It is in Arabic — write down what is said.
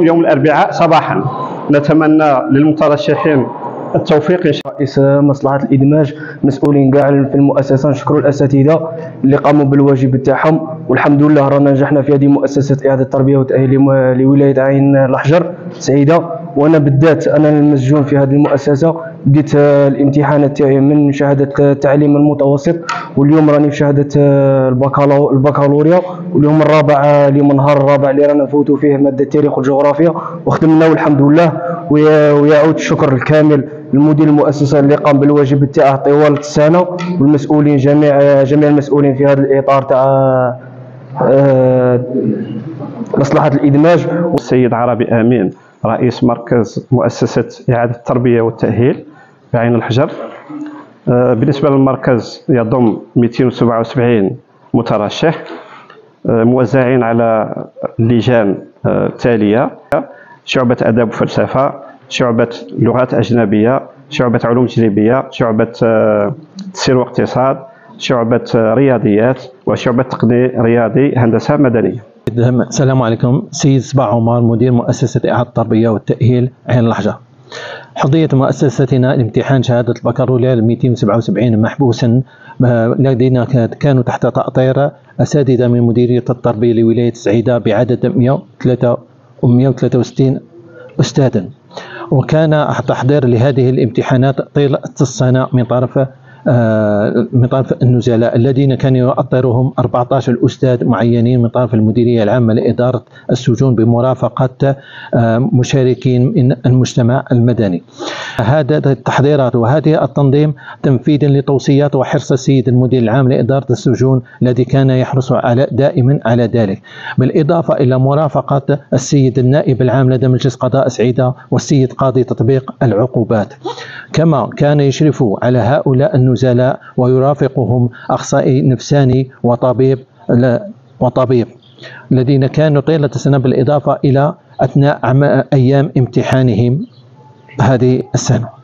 يوم الأربعاء صباحا. نتمنى للمترشحين التوفيق إن شاء الله. رئيس مصلحة الإدماج، مسؤولين كاع في المؤسسة، نشكروا الأساتذة اللي قاموا بالواجب تاعهم، والحمد لله رانا نجحنا في هذه مؤسسة إعادة التربية والتأهيل لولاية عين الحجر سعيدة. وأنا بالذات أنا المسجون في هذه المؤسسة، بديت الامتحانات تاعي من شهادة التعليم المتوسط، واليوم راني في شهادة البكالوريا، واليوم النهار الرابع اللي رانا نفوتوا فيه مادة التاريخ والجغرافيا وخدمنا والحمد لله. ويعود الشكر الكامل لمدير المؤسسة اللي قام بالواجب تاعه طوال السنة، والمسؤولين جميع المسؤولين في هذا الإطار تاع مصلحة الإدماج. السيد عربي أمين رئيس مركز مؤسسة إعادة التربية والتأهيل بعين الحجر. بالنسبة للمركز يضم 277 مترشح موزعين على اللجان التالية: شعبة آداب وفلسفة، شعبة لغات أجنبية، شعبة علوم تجريبية، شعبة تسيير واقتصاد، شعبة رياضيات، وشعبة تقني رياضي هندسة مدنية. السلام عليكم. سيد صباح عمر، مدير مؤسسة إعادة التربية والتأهيل عين الحجر. حظيت مؤسستنا الامتحان شهادة البكالوريا ل 277 محبوسا الذين كانوا تحت تأطير أساتذة من مديرية التربية لولاية سعيدة بعدد 163 أستاذا. وكان التحضير لهذه الامتحانات طيلة السنة من طرف النزلاء الذين كانوا يؤطرهم 14 أستاذ معينين من طرف المديرية العامة لإدارة السجون بمرافقة مشاركين من المجتمع المدني. هذا التحضيرات وهذه التنظيم تنفيذا لتوصيات وحرص السيد المدير العام لإدارة السجون الذي كان يحرص دائما على ذلك، بالإضافة إلى مرافقة السيد النائب العام لدى مجلس قضاء سعيدة والسيد قاضي تطبيق العقوبات. كما كان يشرف على هؤلاء النزلاء ويرافقهم أخصائي نفساني وطبيب الذين كانوا طيلة السنة، بالإضافة إلى أثناء أيام امتحانهم هذه السنة.